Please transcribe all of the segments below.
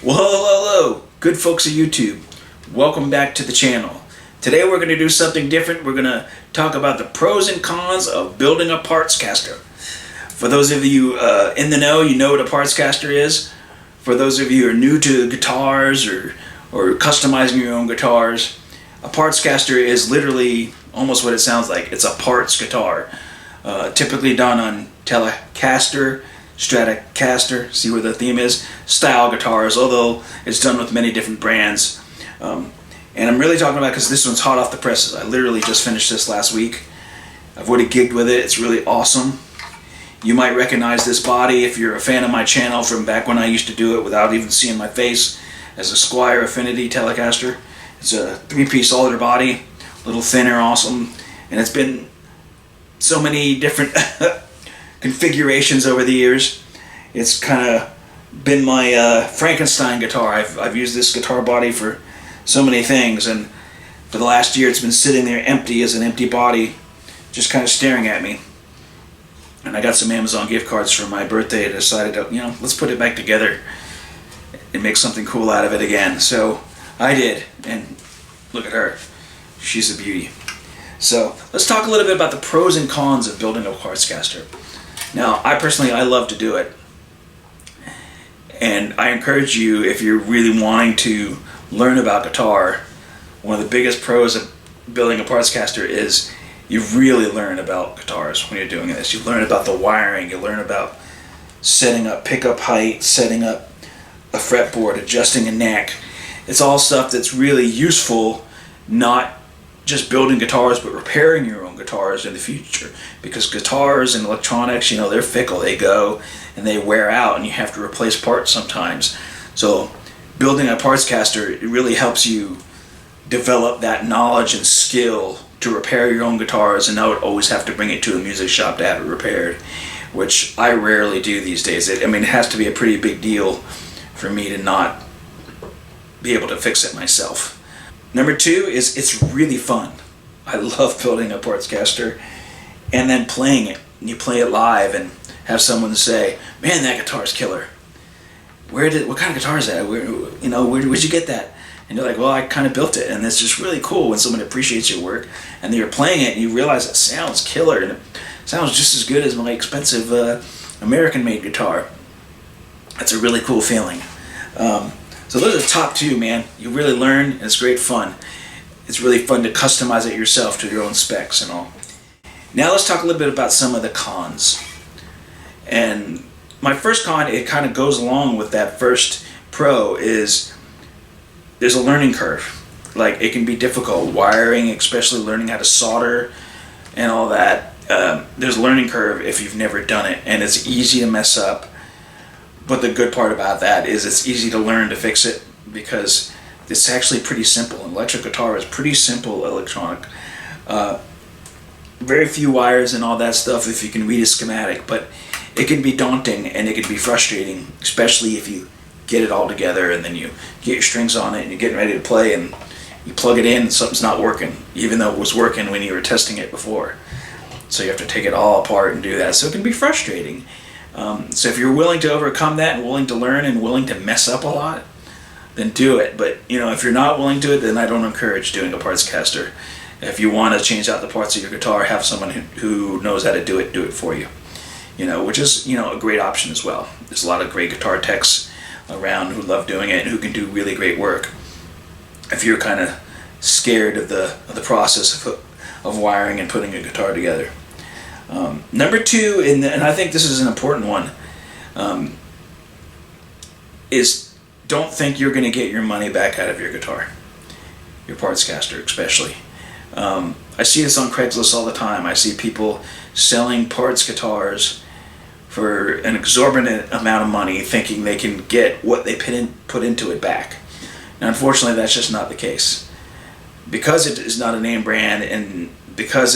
Well, hello, good folks of YouTube. Welcome back to the channel. Today we're going to do something different. We're going to talk about the pros and cons of building a Partscaster. For those of you in the know, you know what a Partscaster is. For those of you who are new to guitars or customizing your own guitars, a Partscaster is literally almost what it sounds like. It's a parts guitar. Typically done on Telecaster, Stratocaster, see where the theme is, style guitars, although it's done with many different brands. And I'm really talking about because this one's hot off the presses. I literally just finished this last week. I've already gigged with it. It's really awesome. You might recognize this body if you're a fan of my channel from back when I used to do it without even seeing my face, as a Squire Affinity Telecaster. It's a 3-piece alder body, a little thinner, awesome, and it's been so many different configurations over the years. It's kind of been my Frankenstein guitar. I've used this guitar body for so many things, and for the last year it's been sitting there empty as an empty body, just kind of staring at me. And I got some Amazon gift cards for my birthday and decided to, let's put it back together and make something cool out of it again. So I did, and look at her. She's a beauty. So let's talk a little bit about the pros and cons of building a Partscaster. Now, I love to do it, and I encourage you, if you're really wanting to learn about guitar, one of the biggest pros of building a Partscaster is you really learn about guitars when you're doing this. You learn about the wiring, you learn about setting up pickup height, setting up a fretboard, adjusting a neck. It's all stuff that's really useful, not just building guitars, but repairing your own guitars in the future. Because guitars and electronics, they're fickle. They go and they wear out, and you have to replace parts sometimes. So building a Partscaster, it really helps you develop that knowledge and skill to repair your own guitars, and not always have to bring it to a music shop to have it repaired, which I rarely do these days. It has to be a pretty big deal for me to not be able to fix it myself. Number two is it's really fun. I love building a Partscaster and then playing it. You play it live and have someone say, "Man, that guitar's killer. What kind of guitar is that? Where'd you get that?" And you're like, "Well, I kind of built it." And it's just really cool when someone appreciates your work and you're playing it and you realize it sounds killer and it sounds just as good as my expensive American-made guitar. That's a really cool feeling. So those are the top two, man. You really learn, and it's great fun. It's really fun to customize it yourself to your own specs and all. Now let's talk a little bit about some of the cons. And my first con, it kind of goes along with that first pro, is there's a learning curve. Like, it can be difficult. Wiring, especially learning how to solder and all that. There's a learning curve if you've never done it, and it's easy to mess up. But the good part about that is it's easy to learn to fix it, because it's actually pretty simple. An electric guitar is pretty simple electronic. Very few wires and all that stuff if you can read a schematic, but it can be daunting and it can be frustrating, especially if you get it all together and then you get your strings on it and you're getting ready to play and you plug it in and something's not working, even though it was working when you were testing it before. So you have to take it all apart and do that. So it can be frustrating. So if you're willing to overcome that and willing to learn and willing to mess up a lot, then do it. But if you're not willing to do it, then I don't encourage doing a Partscaster. If you want to change out the parts of your guitar, have someone who knows how to do it for you. Which is a great option as well. There's a lot of great guitar techs around who love doing it and who can do really great work. If you're kind of scared of the process of wiring and putting a guitar together. Number two, and I think this is an important one, is don't think you're going to get your money back out of your guitar, your Partscaster especially. I see this on Craigslist all the time. I see people selling parts guitars for an exorbitant amount of money, thinking they can get what they put into it back. Now, unfortunately, that's just not the case. Because it is not a name brand, and because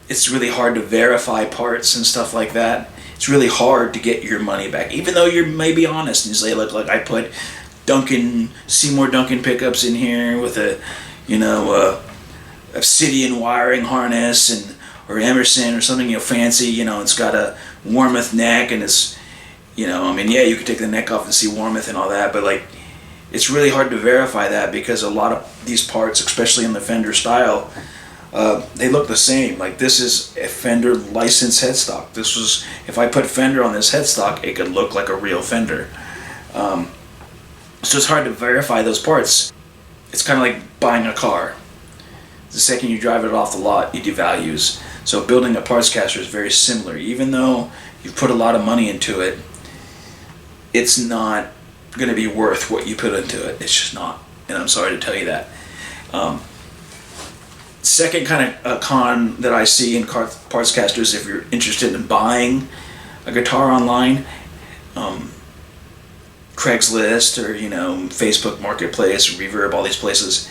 it's really hard to verify parts and stuff like that, it's really hard to get your money back. Even though you may be honest and you say, look, I put Seymour Duncan pickups in here with a Obsidian wiring harness or Emerson or something fancy. It's got a Warmoth neck, and it's you could take the neck off and see Warmoth and all that, but it's really hard to verify that because a lot of these parts, especially in the Fender style, they look the same. This is a Fender licensed headstock. If I put Fender on this headstock, it could look like a real Fender. So it's hard to verify those parts. It's kind of like buying a car. The second you drive it off the lot, it devalues. So building a Partscaster is very similar. Even though you've put a lot of money into it, it's not going to be worth what you put into it. It's just not. And I'm sorry to tell you that. Second kind of con that I see in Partscasters, if you're interested in buying a guitar online, Craigslist or Facebook Marketplace, Reverb, all these places,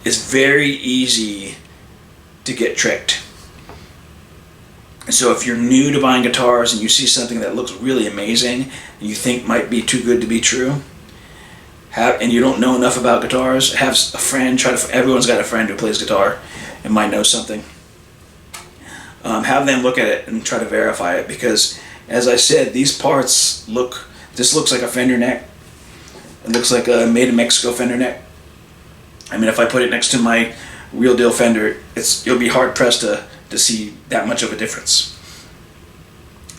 it's very easy to get tricked. So if you're new to buying guitars and you see something that looks really amazing and you think might be too good to be true, and you don't know enough about guitars, have a friend, everyone's got a friend who plays guitar and might know something. Have them look at it and try to verify it, because as I said, these parts this looks like a Fender neck. It looks like a made in Mexico Fender neck. If I put it next to my real deal Fender, you'll be hard pressed to see that much of a difference.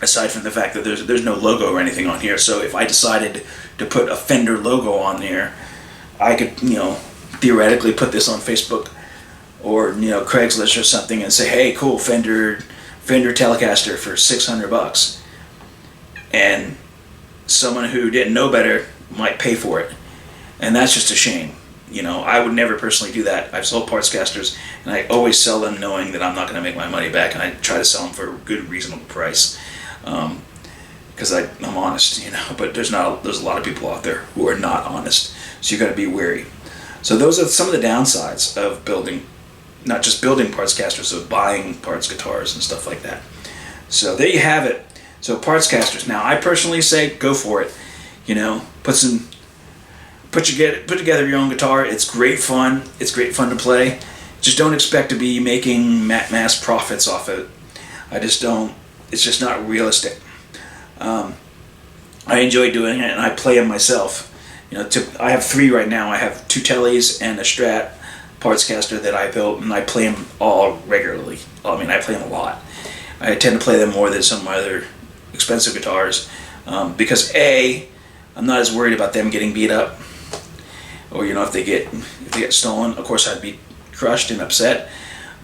Aside from the fact that there's no logo or anything on here, so if I decided to put a Fender logo on there, I could theoretically put this on Facebook or Craigslist or something and say, hey, cool, Fender Telecaster for $600, and someone who didn't know better might pay for it, and that's just a shame. I would never personally do that. I've sold Partscasters, and I always sell them knowing that I'm not going to make my money back, and I try to sell them for a good, reasonable price, because I'm honest, But there's a lot of people out there who are not honest, so you got to be wary. So those are some of the downsides of building, not just building Partscasters, but buying parts guitars and stuff like that. So there you have it. So Partscasters. Now I personally say go for it. Put together your own guitar. It's great fun. It's great fun to play. Just don't expect to be making mass profits off it. I just don't. It's just not realistic. I enjoy doing it, and I play them myself. I have 3 right now. I have 2 Tellys and a Strat Partscaster that I built, and I play them all regularly. I play them a lot. I tend to play them more than some of my other expensive guitars, because I'm not as worried about them getting beat up, or if they get stolen. Of course, I'd be crushed and upset,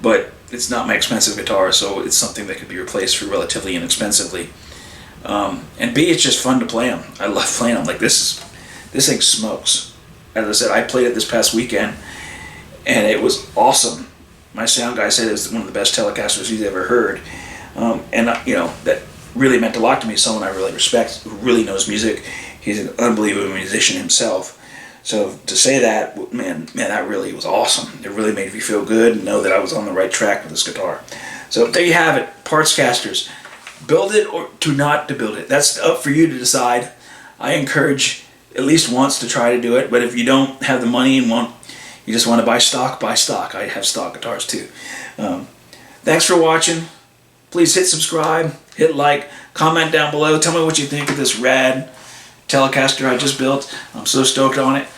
but it's not my expensive guitar, so it's something that could be replaced for relatively inexpensively. And B, it's just fun to play them. I love playing them. This thing smokes. As I said, I played it this past weekend, and it was awesome. My sound guy said it's one of the best Telecasters he's ever heard, and that really meant a lot to me. Someone I really respect, who really knows music. He's an unbelievable musician himself. So to say that, man, that really was awesome. It really made me feel good and know that I was on the right track with this guitar. So there you have it, Partscasters. Build it or not to build it. That's up for you to decide. I encourage at least once to try to do it, but if you don't have the money and you just want to buy stock, buy stock. I have stock guitars too. Thanks for watching. Please hit subscribe, hit like, comment down below. Tell me what you think of this rad Telecaster I just built. I'm so stoked on it.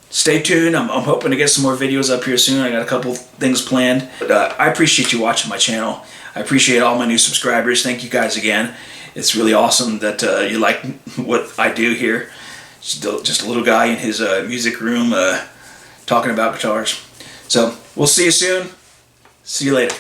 Stay tuned. I'm hoping to get some more videos up here soon. I got a couple things planned. But I appreciate you watching my channel. I appreciate all my new subscribers. Thank you guys again. It's really awesome that you like what I do here. Just a little guy in his music room talking about guitars. So we'll see you soon. See you later.